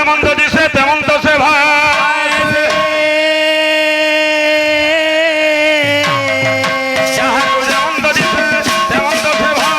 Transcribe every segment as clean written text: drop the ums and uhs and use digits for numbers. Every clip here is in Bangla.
যেমন তো দিছে তেমন তো সে ভাই যাহাকু যেমন তো দিছে তেমন তো সে ভাই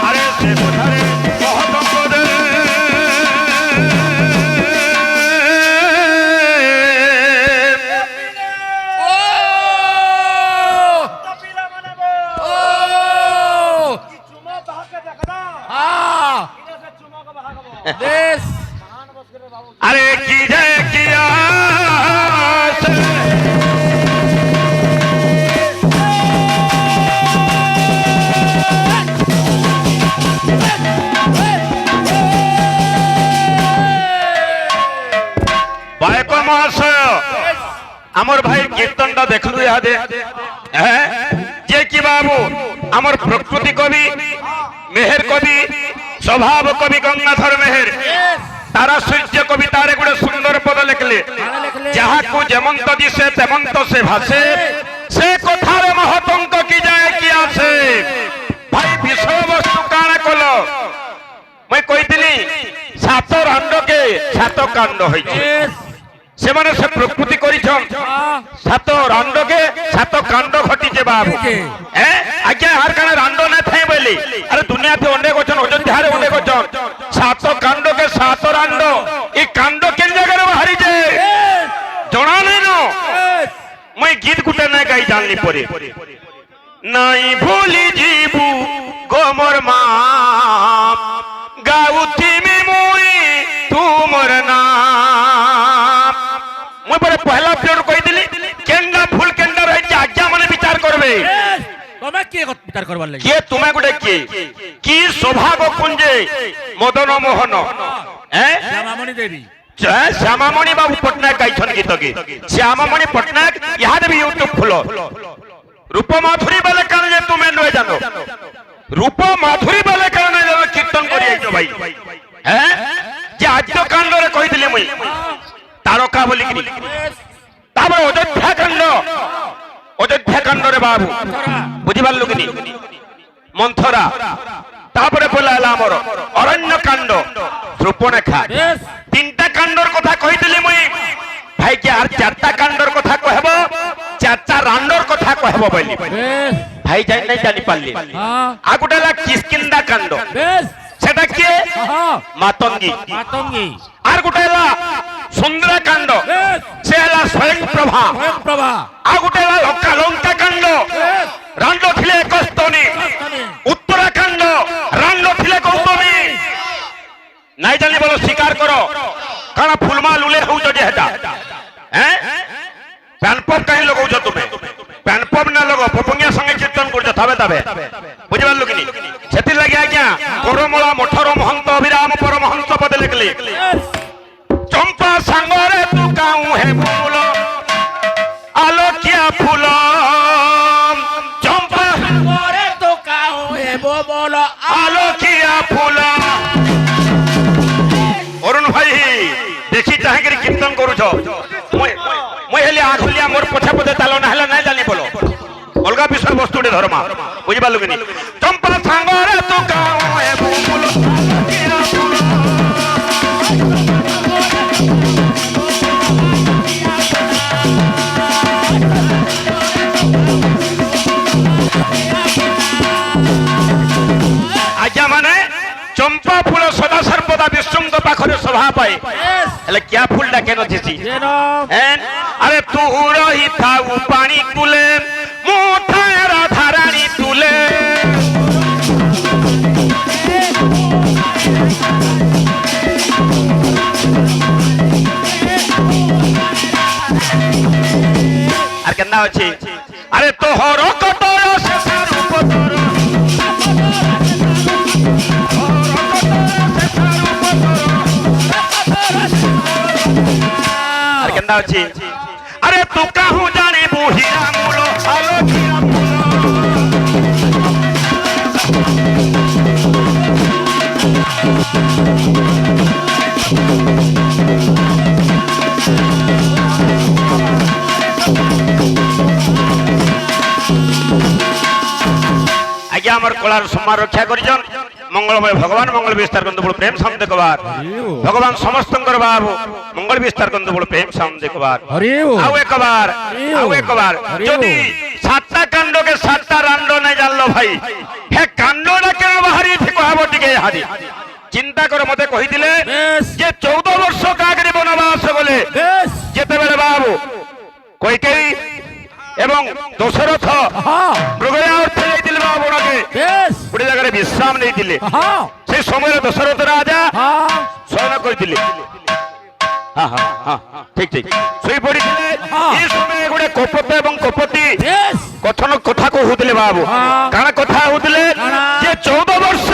আরে সে কোথারে মহতঙ্গ দে अरे की जय किया बायक महाशय आमर भाई कीर्तन देखलु इहादे जे कि बाबू आमर प्रकृति कवि मेहर कवि स्वभाव कवि गंगाधर मेहर तारा सूर्य कवितार गोटे सुंदर पद लिखले जहाकू जेमंत दिसे तेमंत से भाषे से कथार महतंक की जाए कि आसे भाई विषय वस्तु काण कल मैं कही सात रांड के सात कांड से माने से प्रकृति करिछन सात रांड के सात कांड घटी जे बाबू आज्ञा हर काने रांड न थाई बोली अरे दुनिया थे ओंडे गछन अयोध्या रे ओंडे गछन सात कांड के सात रांड ए कांड केन जगह बाहरी जे जणा नै न मैं गीत गुटे नै गाई जानली परे नाई भूली जीबू गोमर मा गाउती में मुई तुमर नाम मैं परे पहला प्लेयर कहि दिली केंडा फूल केंडा रहि आज्ञा माने विचार करबे तमे के विचार करबार लागि के तुमे गुटे के की स्वभाव कुंजे मदन मोहन श्यामामणि देवी श्यामामणि बाबू पटनायक गाइछन गीत के श्यामामणि पटनायक यहाँ भी यूट्यूब खुलो रूप माधुरी वाले कारण जे तुमे न जानो रूप माधुरी वाले कारण जे कीर्तन करि आइछो भाई जे आद्य कांड रे कहि दिले मुई तारका बोली कि तापर अयोध्या कांड रे बाबू बुझी पारलु कि मंथरा तापरे बोला हमर अरण्य कांड शूर्पणखा तीनटा कांडर कथा कहि दिले मुई भाई के आर चारटा कांडर कथा कहबो चारटा रांडर कथा कहबो बोली भाई जाय नै जानि पारली आ गुटेला किष्किंधा कांड सेटा के मातंगी आर गुटेला सुंदर कांड सेला स्वयं प्रभा आ गुटेला लंका कांड रांड थिले एकस्तनी उत्तराखंड रांड थिले गौतमी নাই জানি বলো স্বীকার করো কারণ ফুলমা লুলে হউছ যে হেটা প্যানপপ কাহি লগাউছ তুমি প্যানপপ না লগো পপঙ্গিয়া সঙ্গে কীর্তন করছ তবে তবে বুঝি পারলু কি সেতি লাগি আজ্ঞা করমলা মঠর মহন্ত অভিরাম পরমহংস পদে লিখলি চম্পা সাঙ্গরে তু কাউ হে ফুল আলোকিয়া ফুল চম্পা সাঙ্গরে তু কাউ হে বল আলোকিয়া ফুল अरुण भाई देखी चाहे कि कीर्तन करूछ मैं हेले आखलिया मोर पछे पछे तालो ना हेला नै जानि बोलो अलगा विषय वस्तु डे धर्मा बुझि पालु कि चंपा सांगरे तू गाओ ए फूल आज्ञा माने चंपा फूल सदा सर्वदा विष्णुंग पाखरे शोभा पाए हेले क्या फूल डा केनो थिसी अरे तू रही थाउ पानी कुले मुठा राधा रानी तुले आर केना अछि अरे तोहर कटोर से रूप तोर अरे तू कहूँ जाने बूढ़िया मूलो आलोकिया আজ্ঞা আমার কলার সম্মান রক্ষা করিছন মঙ্গলময় ভগবান মঙ্গল বিস্তার করতে বড় প্রেম সামনে দেখবার ভগবান সমস্তঙ্কর বাবু মঙ্গল বিস্তার করতে বড় প্রেম সামনে দেখবার আউ একবার যদি সাতটা কাণ্ডকে সাতটা রান্ড নাই জানলো ভাই হে কাণ্ডটা কেন বাহারি ঠিক হব টিকে হারি চিন্তা করে মতে কহিলে যে 14 বর্ষ কাগরে বনবাস গলে যেতেবেলে বাবু কৈকেয়ী এবং দশরথ মৃগয়া অর্থে যাইলে বাবু ওনাকে গোটে জায়গায় বিশ্রাম নেইলে সেই সময় দশরথ রাজা শয়ন করিলে ঠিক ঠিক শুই পড়িলে এই সময় গোটে কপত এবং কপতি কথন কথা কহুলে বাবু কারণ কথা হউলে যে 14 বর্ষ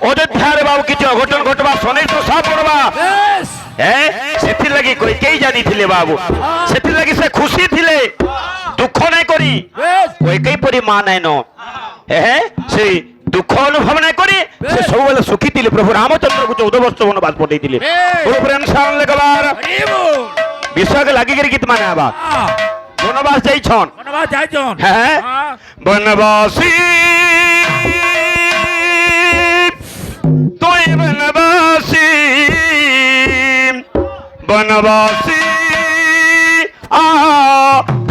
অযোধ্যার বাবু কিছু অঘটন ঘটবা শনির দশা পড়বা সেথির লাগি কৈকেয়ী জানিলে বাবু সেথির লাগি সে খুশি থিলে দুঃখ নাই করি কৈকেয়ী পরি মা নাই ন সেই দুঃখ অনুভব নাই করি সে ସବୁବେଳେ সুখী থিলে প্রভু রামচন্দ্রକୁ 14 ବର୍ଷ বনবাস পঠাইଥିଲେ প্রভু প্রেম সামনে কবার বিশ্বকে লাগিকরি গীত মানে আবা বনবাস যাইছন হ্যাঁ বনবাসী তুই বনবাসী বনবাসী আ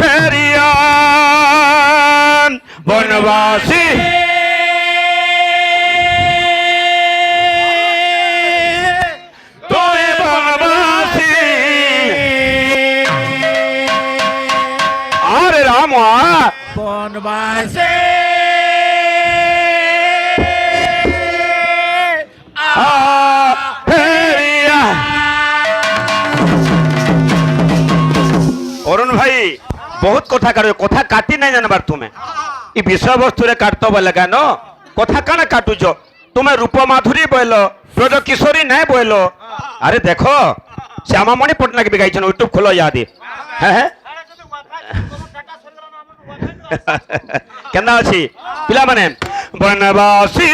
ফেরিয়ান বনবাসী তুই বনবাসী আরে রাম বনবাসে অরুণ ভাই বহুত কথা কাটো কথা কাটি নাই জানবার তুমি এই বিষয়বস্তুরে কাটতো বলে কেন কথা কানা কাটুছ তুমি রূপ মাধুরী বইল ব্রজ কিশোরী নাই বইল আরে দেখো শ্যামামণি পটনায়ক বি গাইছেন ইউটিউব খোলো ইয়াদি হ্যাঁ কেনা ଅଛି ପିଲାମାନେ ବନବାସୀ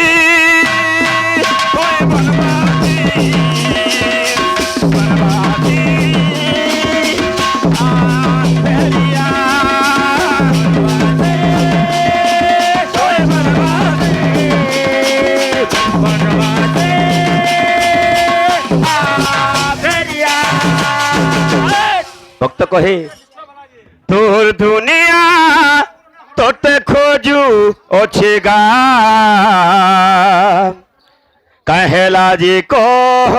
ভক্ত কহে তোর দুনিয়া তোতে খোঁজু অছে গা কহেলা যে কহ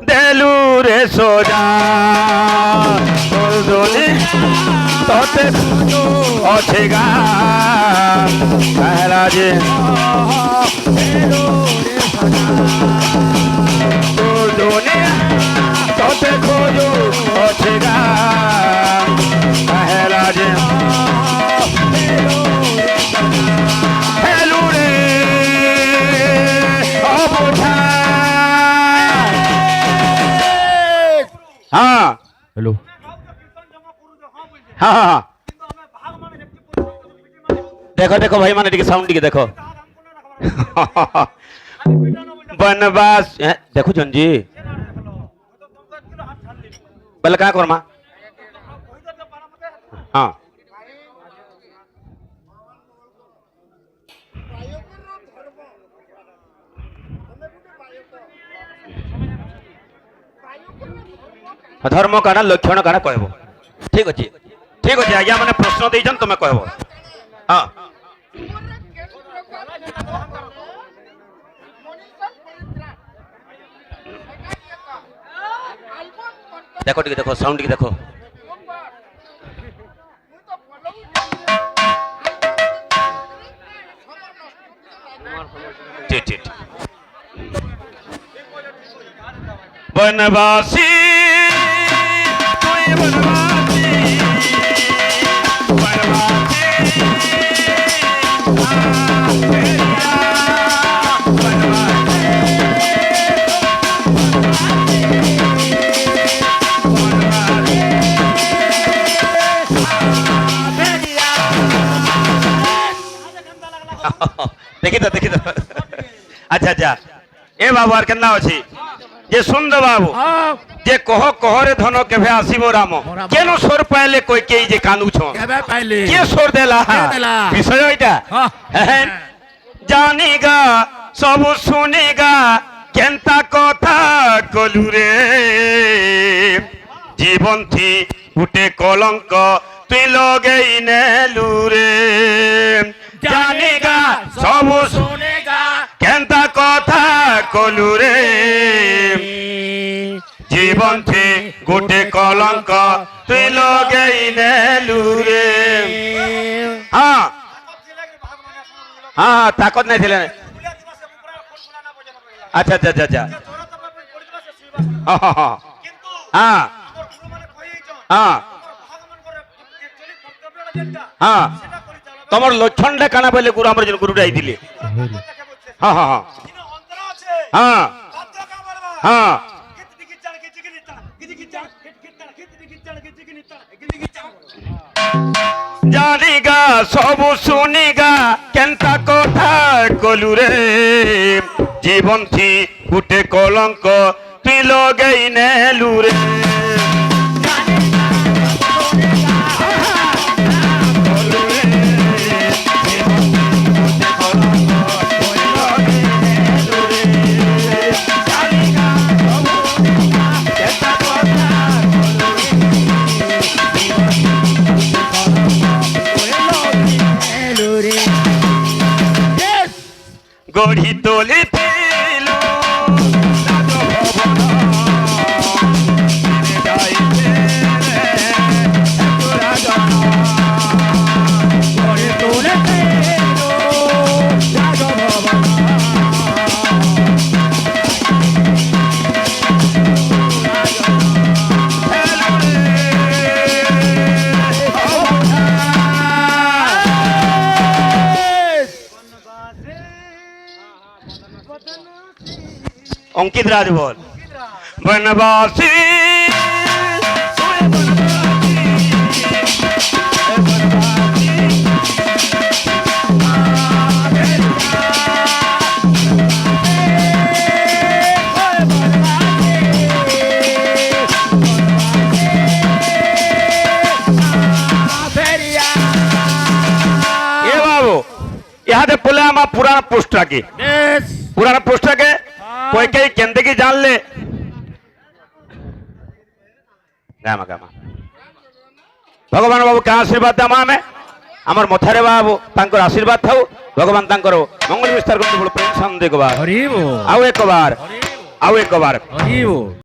দেলু রে সোজা তোর দুনিয়া তোতে খোঁজু অছে গা কহেলা যে তোর দুনিয়া তোতে খোঁজু অছে গা কহেলা যে হেলু রে অবুঝা হ্যাঁ हेलो হ্যাঁ দেখো দেখো ভাই মানে টিকে সাউন্ড টিকে দেখো বনবাস দেখুছন জি বলে কা করমা হ্যাঁ ধর্ম কাଣା লক্ষণ কাଣା কহব ঠিক আছে আজ্ঞা মানে প্রশ্ন দিয়েছেন তুমি কহব হ্যাঁ দেখো টিকে দেখো সাউন্ড টিকে দেখো ঠিক ঠিক বনবাসী তুই বনবাসী দেখি তো আচ্ছা আচ্ছা এ বাবু আর কেনা অছি যে সুন্দর বাবু যে কহ কহরে ধন কেভে আসিব রাম কেন সোর পাইলে কৈকেয়ী যে কান্দুছ কেবে পাইলে কে সোর দেলা বিষয় এটা জানিগা সবু শুনিগা কেনতা কথা কলু রে জীবন থি গুটে কলঙ্ক তুই লগেই নেলু রে জানিগা সবু শুনেগা কেনতা কথা কলু রে জীবন থি গুটে কলঙ্ক তুই লগেই নেলু রে হ্যাঁ হ্যাঁ তাকত নাই ଥିଲେ আচ্ছা আচ্ছা আচ্ছা আচ্ছা হ্যাঁ হ্যাঁ হ্যাঁ হ্যাঁ হ্যাঁ তোমার লক্ষণটা কানা বলে গুরু আমার যেন গুরুটা আইছিলে হ্যাঁ হ্যাঁ হ্যাঁ হ্যাঁ হ্যাঁ জানিগা সবু শুনিগা কেনতা কথা কলু রে জীবন থি গুটে কলঙ্ক তুই লগেই নেলু রে গড়ি তোলে পেল অঙ্কিত রাজ বল বনবাসী এ বাবু ইহাতে বলে আমার পুরাণ পোস্টটাকে পুরাণ পোস্টটাকে কই কেন্দ্রে কি জানলে গামা গামা ভগবান বাবু কা আশীর্বাদ দেমা আমি আমার মথারে বাবু তাঙ্কর আশীর্বাদ থাও ভগবান তাঙ্কর মঙ্গল বিস্তার করতে বড় প্রেম সামনে দেখবার হরিব আও একবার